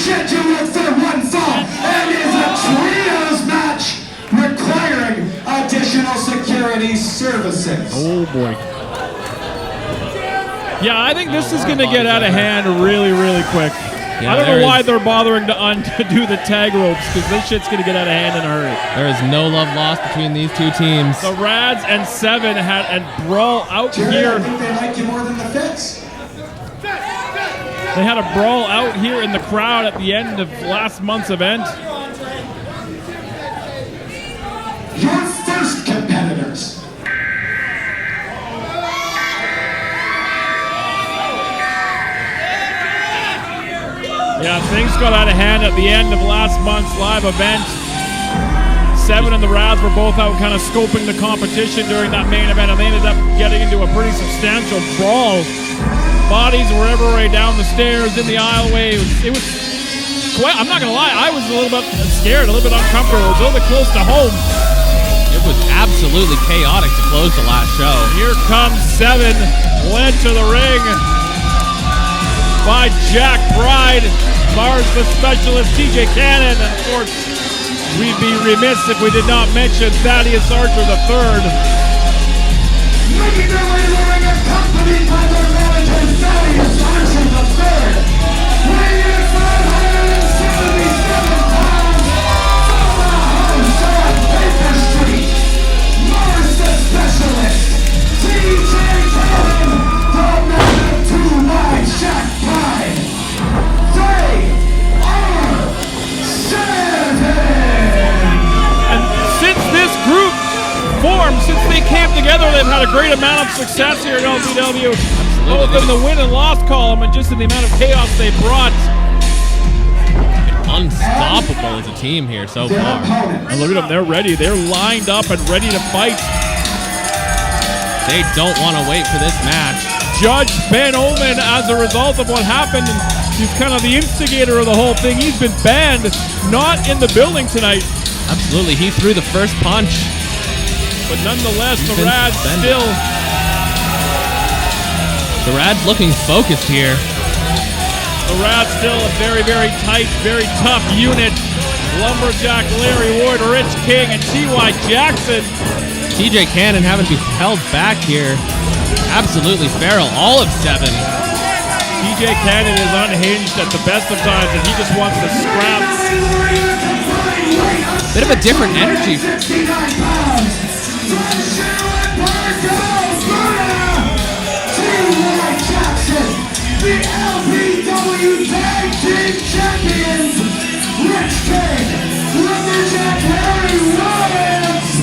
scheduled for one fall and is a trios match requiring additional security services. Oh boy. Yeah, I think this is going to get out of hand really, really quick. Yeah, I don't know why they're bothering to do the tag ropes, because this shit's going to get out of hand in a hurry. There is no love lost between these two teams. The RADz and Se7en had a brawl out here. I think they like you more than the Fits. They had a brawl out here in the crowd at the end of last month's event. Your first competitors. Yeah, things got out of hand at the end of last month's live event. Se7en and the RADz were both out kind of scoping the competition during that main event, and they ended up getting into a pretty substantial brawl. Bodies were everywhere down the stairs, in the aisleway. It was quite, I'm not going to lie, I was a little bit scared, a little bit uncomfortable. It was a little bit close to home. It was absolutely chaotic to close the last show. Here comes Se7en, led to the ring by Jack Pride, Marz the Specialist, TJ Cannon, and of course, we'd be remiss if we did not mention Thaddeus Archer III. Making their way to the ring, accompanied by their manager, Thaddeus Archer III. Weighing in 577 pounds, from the house on Baker Street, Marz the Specialist, TJ Cannon, the man of two wide Jack Pride. They are Se7en. And since this group formed, since they came together, they've had a great amount of success here at LPW, both in the win and loss column and just in the amount of chaos they brought. Unstoppable as a team here so far. And look at them, they're ready. They're lined up and ready to fight. They don't want to wait for this match. Judge Ben Omen, as a result of what happened, and he's kind of the instigator of the whole thing. He's been banned, not in the building tonight. Absolutely, he threw the first punch. But nonetheless, the RADz still... The RADz looking focused here. The RADz still a very, very tight, very tough unit. Lumberjack, Larry Ward, Rich King, and T.Y. Jackson. TJ Cannon having to be held back here. Absolutely feral, all of Se7en. TJ Cannon is unhinged at the best of times, and he just wants to scrap. Bit of a different energy. The LPW Tag Team Champions, Rich King, Lumberjack, Harry Williams,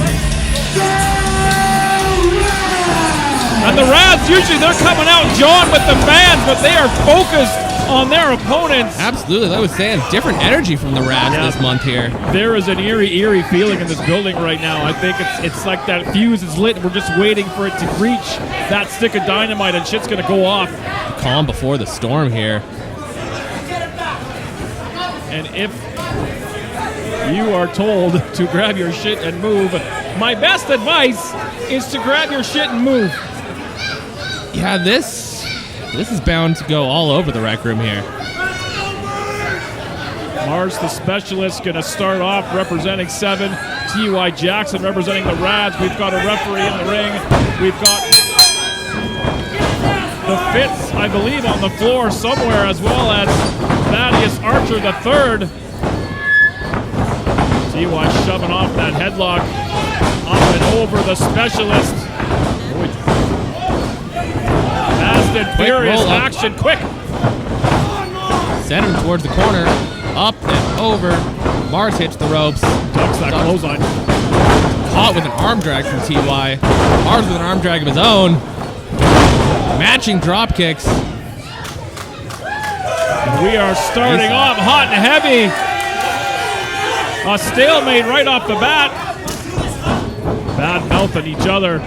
And the RADz, usually they're coming out John with the fans, but they are focused on their opponents. Absolutely, like I was saying, different energy from the RADz this month here. There is an eerie feeling in this building right now. I think it's like that fuse is lit. We're just waiting for it to reach that stick of dynamite, and shit's gonna go off. The calm before the storm here. And if you are told to grab your shit and move, my best advice is to grab your shit and move. Yeah, this is bound to go all over the rec room here. Marz the Specialist going to start off representing Se7en. T.Y. Jackson representing the RADz. We've got a referee in the ring. We've got the Fits, I believe, on the floor somewhere, as well as Thaddeus Archer III. T.Y. shoving off that headlock. Up and over the Specialist. Fast and furious action, quick. Send him towards the corner. Up and over. Marz hits the ropes. Ducks that clothesline. Caught with an arm drag from T.Y. Marz with an arm drag of his own. Matching drop kicks. We are starting off hot and heavy. A stalemate right off the bat. Bad mouthing each other.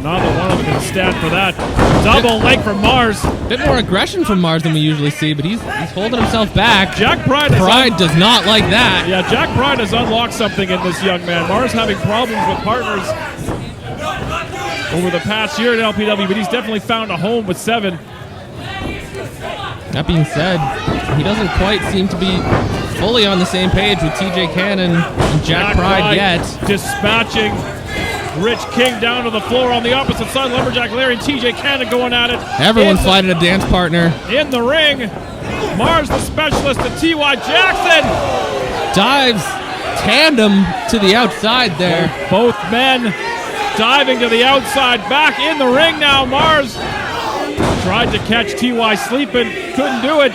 Neither one of them can stand for that. Double leg from Marz. Bit more aggression from Marz than we usually see, but he's holding himself back. Jack Pride does not like that. Yeah, Jack Pride has unlocked something in this young man. Marz having problems with partners over the past year at LPW, but he's definitely found a home with Se7en. That being said, he doesn't quite seem to be fully on the same page with TJ Cannon and Jack Pride yet. Dispatching Rich King down to the floor on the opposite side. Lumberjack Larry and TJ Cannon going at it. Everyone finding a dance partner. In the ring, Marz the Specialist and T.Y. Jackson. Dives tandem to the outside there. Both men diving to the outside. Back in the ring now. Marz tried to catch T.Y. sleeping. Couldn't do it.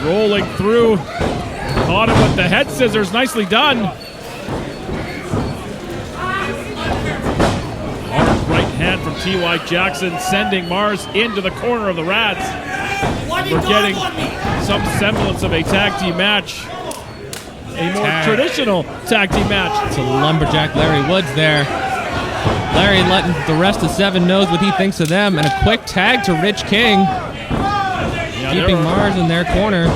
Rolling through. Caught him with the head scissors. Nicely done. Hard right hand from T.Y. Jackson, sending Marz into the corner of the RADz. We're getting some semblance of a tag team match. A more traditional tag team match. It's a Lumberjack Larry Woods there. Larry letting the rest of Se7en knows what he thinks of them, and a quick tag to Rich King. Keeping Marz in their corner.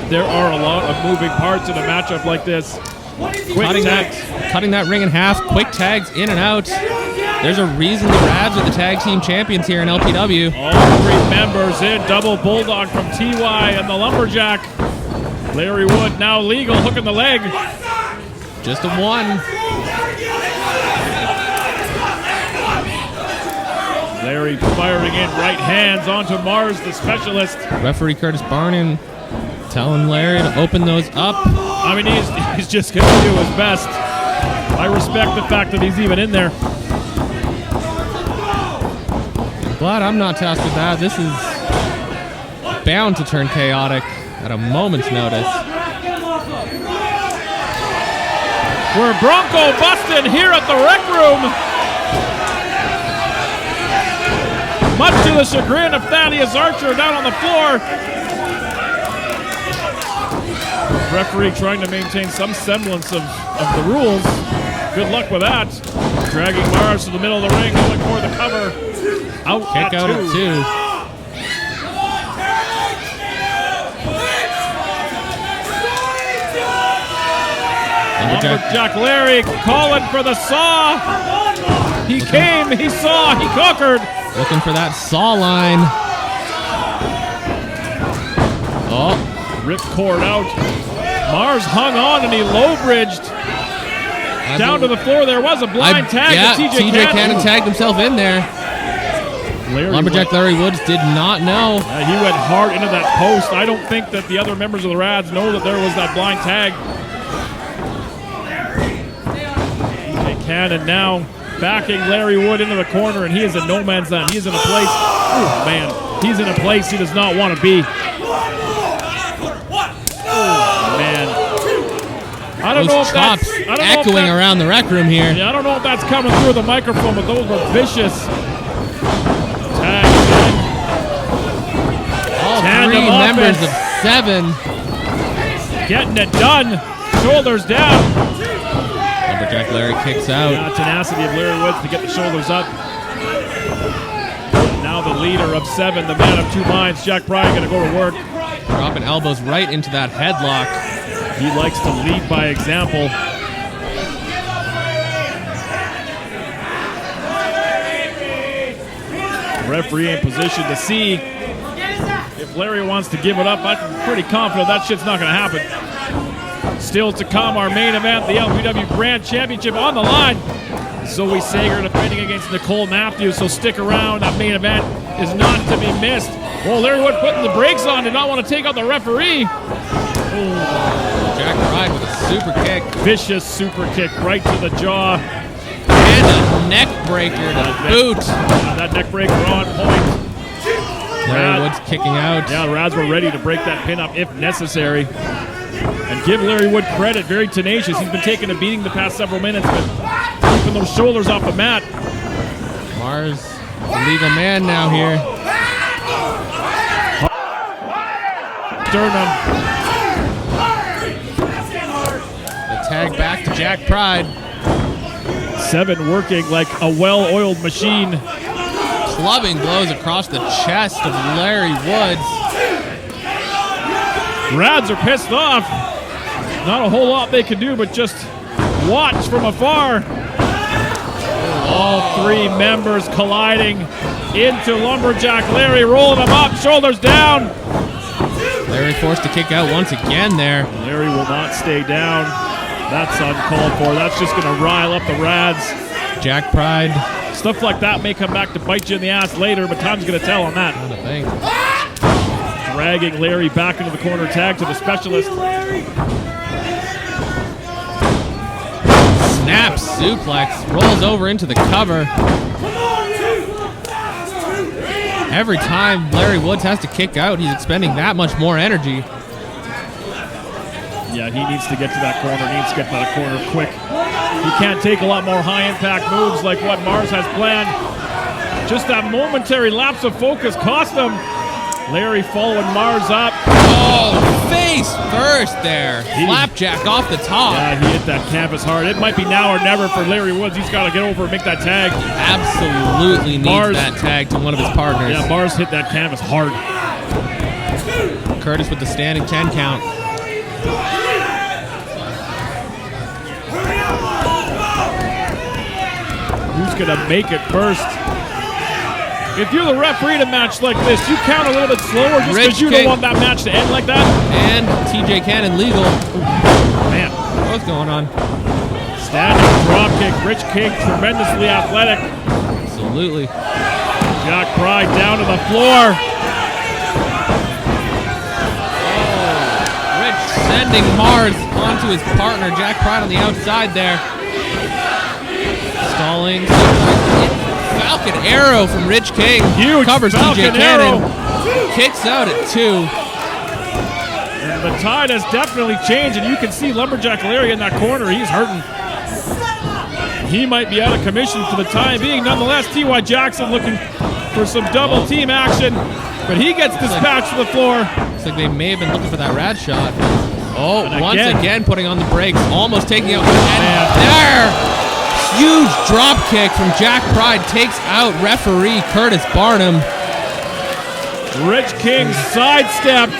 There are a lot of moving parts in a matchup like this. Cutting that ring in half. Quick tags in and out. There's a reason the RADz are the tag team champions here in LPW. All three members in. Double bulldog from TY and the Lumberjack. Larry Wood now legal, hooking the leg. Just a one. Larry firing in right hands onto Marz the Specialist. Referee Curtis Barnon telling Larry to open those up. I mean, he's just going to do his best. I respect the fact that he's even in there. Glad I'm not tasked with that. This is bound to turn chaotic at a moment's notice. We're Bronco busting here at the Rec Room. Much to the chagrin of Thaddeus Archer down on the floor. Referee trying to maintain some semblance of the rules. Good luck with that. Dragging Marz to the middle of the ring, going for the cover. Kick out at two. Lumberjack Larry calling for the saw. He came, he saw, he conquered. Looking for that saw line. Oh. Ripped cord out. Marz hung on and he low-bridged down to the floor. There was a blind tag. Yeah, TJ Cannon tagged himself in there. Lumberjack Larry Woods did not know. He went hard into that post. I don't think that the other members of the RADz know that there was that blind tag. TJ Cannon now backing Larry Wood into the corner, and he is in no man's land. He is in a place, oh man, he's in a place he does not want to be. Oh man. I don't know if that's echoing around the Rec Room here. Yeah, I don't know if that's coming through the microphone, but those were vicious. Tags in. All three members of Se7en getting it done. Shoulders down. Lumberjack Larry kicks out. Yeah, tenacity of Larry Woods to get the shoulders up. Now the leader of Se7en, the man of two minds, Jack Pride, going to go to work. Dropping elbows right into that headlock. He likes to lead by example. The referee in position to see if Larry wants to give it up. I'm pretty confident that shit's not going to happen. Still to come, our main event, the LPW Grand Championship on the line. Zoe Sager defending against Nicole Matthews, so stick around. That main event is not to be missed. Well, Larry Wood putting the brakes on, did not want to take out the referee. Oh. Jack Pride with a super kick. Vicious super kick right to the jaw. And a neck breaker to boot. That neck breaker on point. Larry Wood's kicking out. Yeah, the RADz were ready to break that pin up if necessary. And give Larry Wood credit, very tenacious. He's been taking a beating the past several minutes, but keeping those shoulders off the mat. Marz, the legal man now here. Sternum. The tag back to Jack Pride. Se7en working like a well-oiled machine. Clubbing blows across the chest of Larry Woods. RADz are pissed off. Not a whole lot they can do, but just watch from afar. All three members colliding. into Lumberjack Larry, rolling him up, shoulders down. Larry forced to kick out once again there. Larry will not stay down. That's uncalled for. That's just going to rile up the Rads. Jack Pride. Stuff like that may come back to bite you in the ass later, but time's going to tell on that. Not a thing. Dragging Larry back into the corner, tag to the Specialist. Snap suplex, rolls over into the cover. Every time Larry Woods has to kick out, he's expending that much more energy. Yeah, he needs to get to that corner, needs to get to that corner quick. He can't take a lot more high-impact moves like what Marz has planned. Just that momentary lapse of focus cost him. Larry following Marz up. Oh, face first there. Flapjack off the top. Yeah, he hit that canvas hard. It might be now or never for Larry Woods. He's got to get over and make that tag. Absolutely needs Marz, that tag to one of his partners. Yeah, Marz hit that canvas hard. Curtis with the standing 10 count. Who's going to make it first? If you're the referee in a match like this, you count a little bit slower just because you don't want that match to end like that. And TJ Cannon legal. Man. What's going on? Standing drop kick. Rich King, tremendously athletic. Absolutely. Jack Pride down to the floor. Oh, Rich sending Marz onto his partner. Jack Pride on the outside there. Stalling. Falcon arrow from Rich King. Huge covers Falcon TJ Cannon. Kicks out at 2. And the tide has definitely changed, and you can see Lumberjack Larry in that corner. He's hurting. He might be out of commission for the time being. Nonetheless, T.Y. Jackson looking for some double team action, but he gets dispatched to the floor. Looks like they may have been looking for that rad shot. Oh, and once again putting on the brakes, almost taking out one head. There! Huge drop kick from Jack Pride takes out referee Curtis Barnum. Rich King sidestepped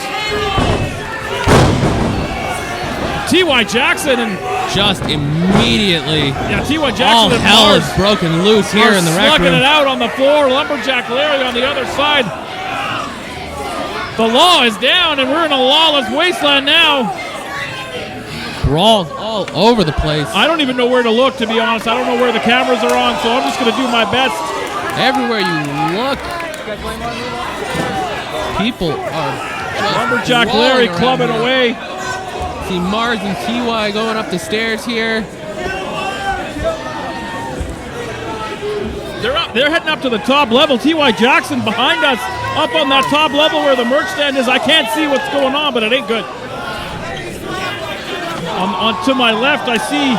T.Y. Jackson and just immediately. Yeah, T.Y. Jackson all and hell Marz is broken loose here in the rec slugging room. it out on the floor. Lumberjack Larry on the other side. The law is down, and we're in a lawless wasteland now. Brawls all over the place. I don't even know where to look, to be honest. I don't know where the cameras are on, so I'm just going to do my best. Everywhere you look, people are just Lumberjack Larry clubbing here. away. See Marz and T.Y. going up the stairs here. They're heading up to the top level. T.Y. Jackson behind us, up on that top level where the merch stand is. I can't see what's going on, but it ain't good. On to my left, I see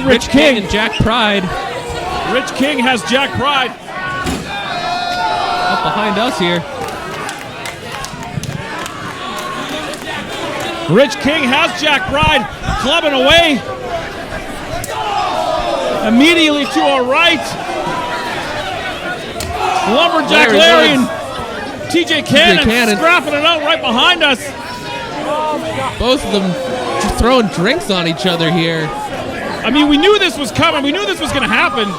Rich King and Jack Pride. Rich King has Jack Pride up behind us here. Rich King has Jack Pride clubbing away. Immediately to our right, Lumberjack Larry and TJ Cannon scrapping it out right behind us. Both of them just throwing drinks on each other here. I mean, we knew this was coming. We knew this was going to happen.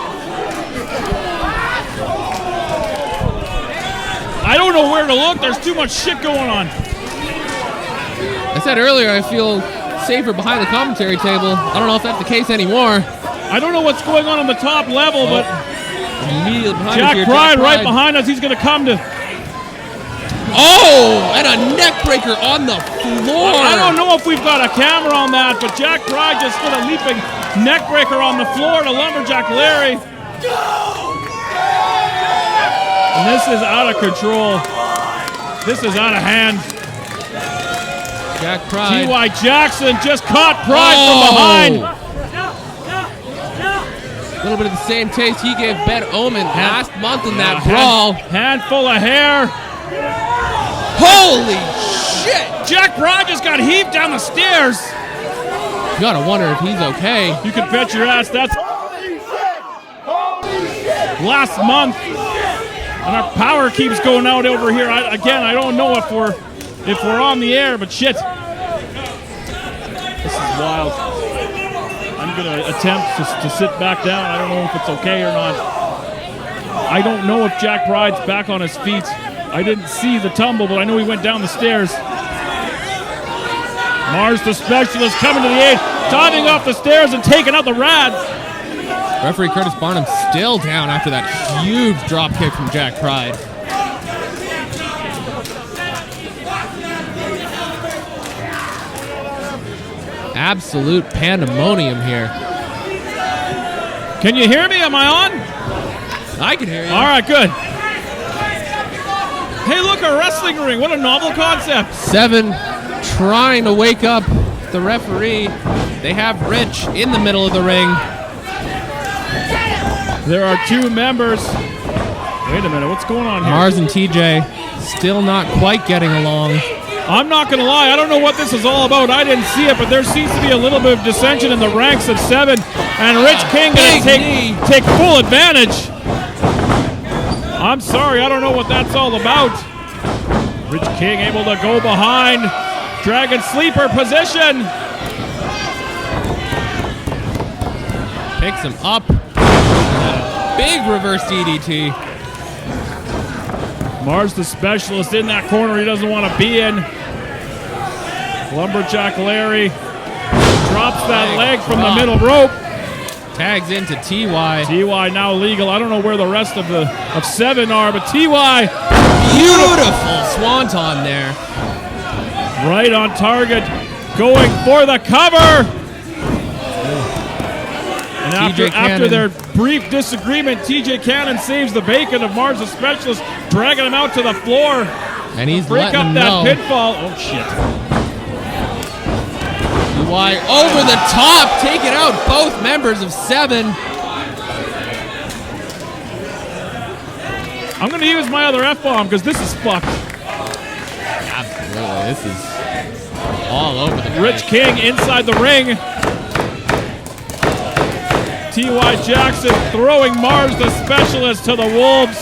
I don't know where to look. There's too much shit going on. I said earlier I feel safer behind the commentary table. I don't know if that's the case anymore. I don't know what's going on the top level, but immediately behind Jack us Pride right behind us. He's going to come to... Oh, and a neck breaker on the floor. I don't know if we've got a camera on that, but Jack Pride just did a leaping neck breaker on the floor to Lumberjack Larry. And this is out of control. This is out of hand. Jack Pride. T.Y. Jackson just caught Pride from behind. A little bit of the same taste he gave Ben Omen last month in that brawl. Handful of hair. Holy shit! Jack Pride just got heaved down the stairs. You gotta wonder if he's okay. You can bet your ass that's last month. And our power keeps going out over here. I don't know if we're on the air, but shit. This is wild. I'm gonna attempt to sit back down. I don't know if it's okay or not. I don't know if Jack Pride's back on his feet. I didn't see the tumble, but I know he went down the stairs. Marz the Specialist coming to the aid, diving off the stairs and taking out the RADz. Referee Curtis Barnum still down after that huge drop kick from Jack Pride. Absolute pandemonium here. Can you hear me? Am I on? I can hear you. All right, good. Hey, look, a wrestling ring. What a novel concept. Se7en trying to wake up the referee. They have Rich in the middle of the ring. There are two members. Wait a minute, what's going on here? Marz and TJ still not quite getting along. I'm not going to lie, I don't know what this is all about. I didn't see it, but there seems to be a little bit of dissension in the ranks of Se7en, and Rich King going to take full advantage. I'm sorry, I don't know what that's all about. Rich King able to go behind. Dragon Sleeper position. Picks him up. Big reverse DDT. Marz the Specialist in that corner he doesn't want to be in. Lumberjack Larry drops that leg from the middle rope. Tags into TY. TY now legal. I don't know where the rest of Se7en are, but TY Beautiful swanton there. right on target, going for the cover. And after their brief disagreement, TJ Cannon saves the bacon of Marz the Specialist, dragging him out to the floor. And he's Break letting up him that know. pinfall. Oh, shit. TY over the top, taking out both members of Se7en. I'm going to use my other F-bomb because this is fucked. Absolutely, this is all over the place. Rich King inside the ring. T.Y. Jackson throwing Marz the Specialist to the wolves.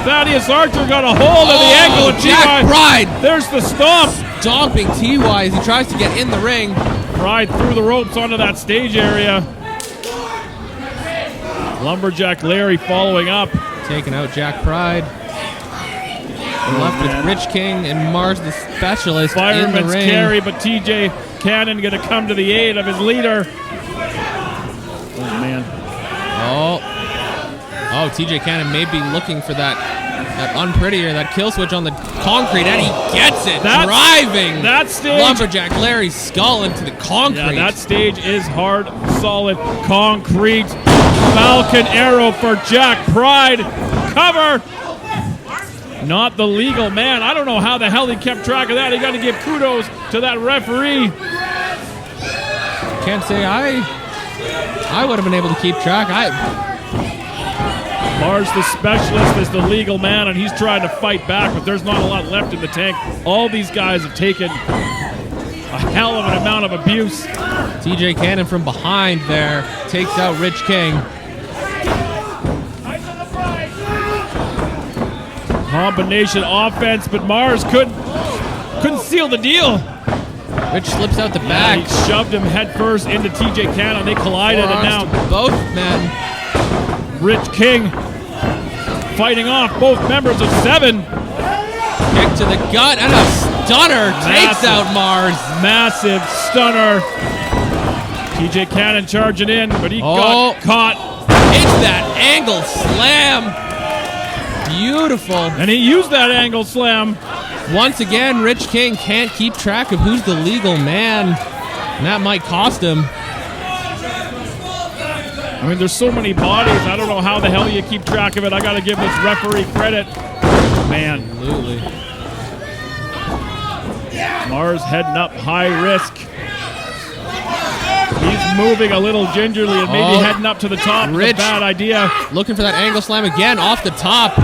Thaddeus Archer got a hold of the ankle of Jack T.Y. Pride There's the stomp. stomping TY as he tries to get in the ring. Pride threw the ropes onto that stage area. Lumberjack Larry following up. Taking out Jack Pride. We're left with Rich King and Marz the Specialist in the Fireman's ring. carry, but TJ Cannon going to come to the aid of his leader. Oh, man. Oh, TJ Cannon may be looking for that unprettier, that kill switch on the concrete, and he gets it, driving that stage. Lumberjack Larry's skull into the concrete. Yeah, that stage is hard, solid concrete. Falcon arrow for Jack Pride. Cover. Not the legal man. I don't know how the hell he kept track of that. He got to give kudos to that referee. Can't say I would have been able to keep track. Marz the Specialist is the legal man, and he's trying to fight back, but there's not a lot left in the tank. All these guys have taken a hell of an amount of abuse. TJ Cannon from behind there takes out Rich King. Combination offense, but Marz couldn't seal the deal. Rich slips out the back. He shoved him headfirst into TJ Cannon. They collided, and now both men. Rich King fighting off both members of Se7en. Kick to the gut and a stunner takes out Marz. Massive stunner. TJ Cannon charging in, but he got caught. It's that angle slam. Beautiful. And he used that angle slam. Once again, Rich King can't keep track of who's the legal man. And that might cost him. I mean, there's so many bodies. I don't know how the hell you keep track of it. I got to give this referee credit. Man. Absolutely. Marz heading up high risk. He's moving a little gingerly and maybe heading up to the top. Rich, a bad idea. Looking for that angle slam again off the top.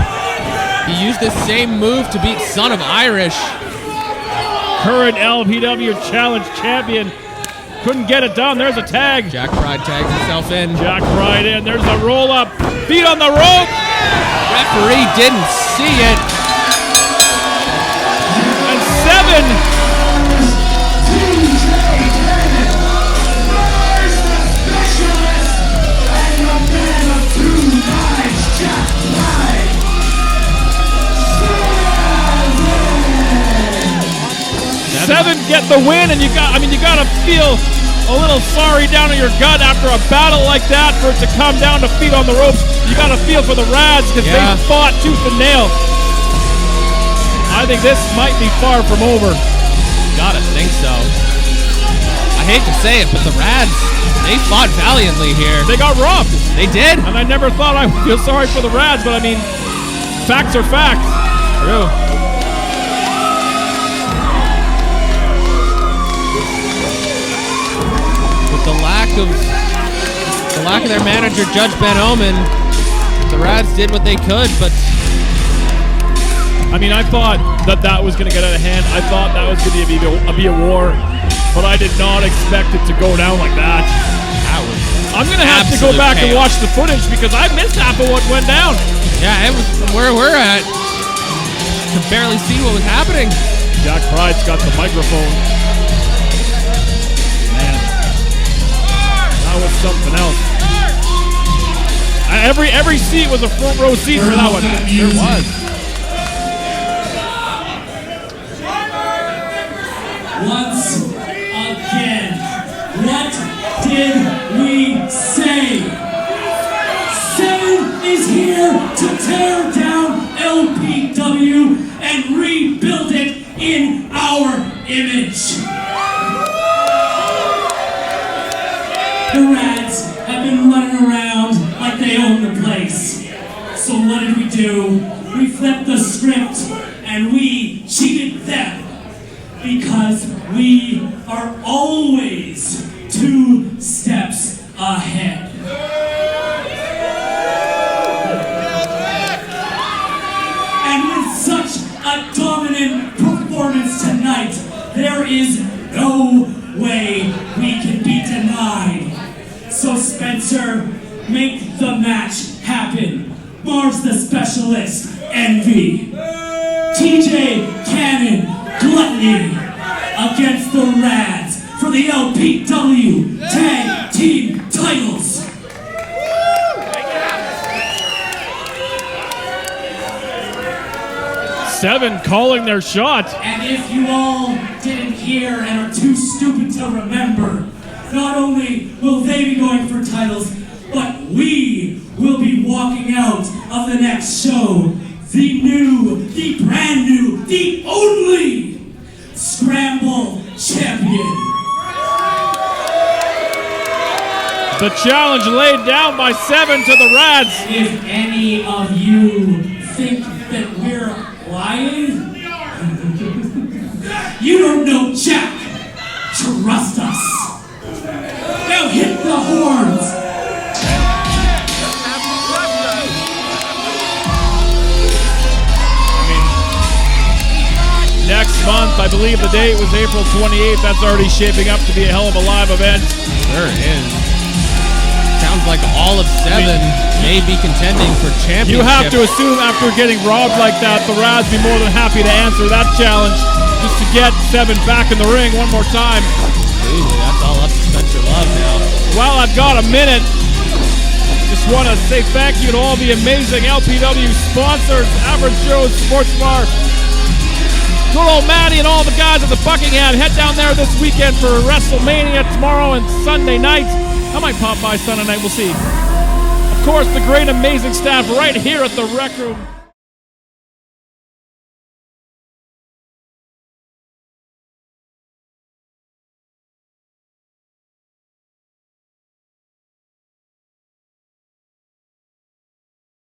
He used this same move to beat Son of Irish. Current LPW Challenge champion. Couldn't get it done. There's a tag. Jack Pride tags himself in. Jack Pride in. There's a roll up. Feet on the rope. Referee didn't see it. And Se7en. Marz the Specialist and the man of two lives, Jack Pride. get the win, and you gotta feel a little sorry down in your gut after a battle like that for it to come down to feet on the ropes. You gotta feel for the RADz because they fought tooth and nail. I think this might be far from over. Gotta think so. I hate to say it, but the RADz, they fought valiantly here. They got robbed. They did. And I never thought I would feel sorry for the RADz, but I mean, facts are facts. True. With the lack of their manager, Judge Ben Omen, the RADz did what they could, but I mean, I thought that was going to get out of hand. I thought that was going to be a war, but I did not expect it to go down like that. I'm going to have to go back and watch the footage because I missed half of what went down. Yeah, it was from where we're at. Could barely see what was happening. Jack Pride's got the microphone. Man, that was something else. Every seat was a front row seat for that one. There was. Once again, what did we say? Se7en is here to tear down LPW and rebuild it in our image. The RADz have been running around like they own the place. So what did we do? We flipped the script and we cheated them. Because we are always 2 steps ahead. And with such a dominant performance tonight, there is no way we can be denied. So Spencer, make the match happen. Marz the Specialist, Envy. TJ Cannon, Gluttony, against the RADz for the LPW Tag Team titles. Se7en calling their shot. And if you all didn't hear and are too stupid to remember, not only will they be going for titles, but we will be walking out of the next show the new, the brand new, the only Scramble Champion. The challenge laid down by Se7en to the RADz. If any of you think that we're lying, you don't know Jack. Trust us. Now hit the horns. Next month, I believe the date was April 28th. That's already shaping up to be a hell of a live event. Sure is. Sounds like all of Se7en may be contending for championship. You have to assume after getting robbed like that, the RADz be more than happy to answer that challenge just to get Se7en back in the ring one more time. Absolutely, that's all up to Spencer Love now. Well, I've got a minute. Just want to say thank you to all the amazing LPW sponsors, Average Joe's Sports Bar, good old Matty and all the guys at the Buckingham. Head down there this weekend for WrestleMania tomorrow and Sunday night. I might pop by Sunday night, we'll see. Of course, the great, amazing staff right here at the Rec Room.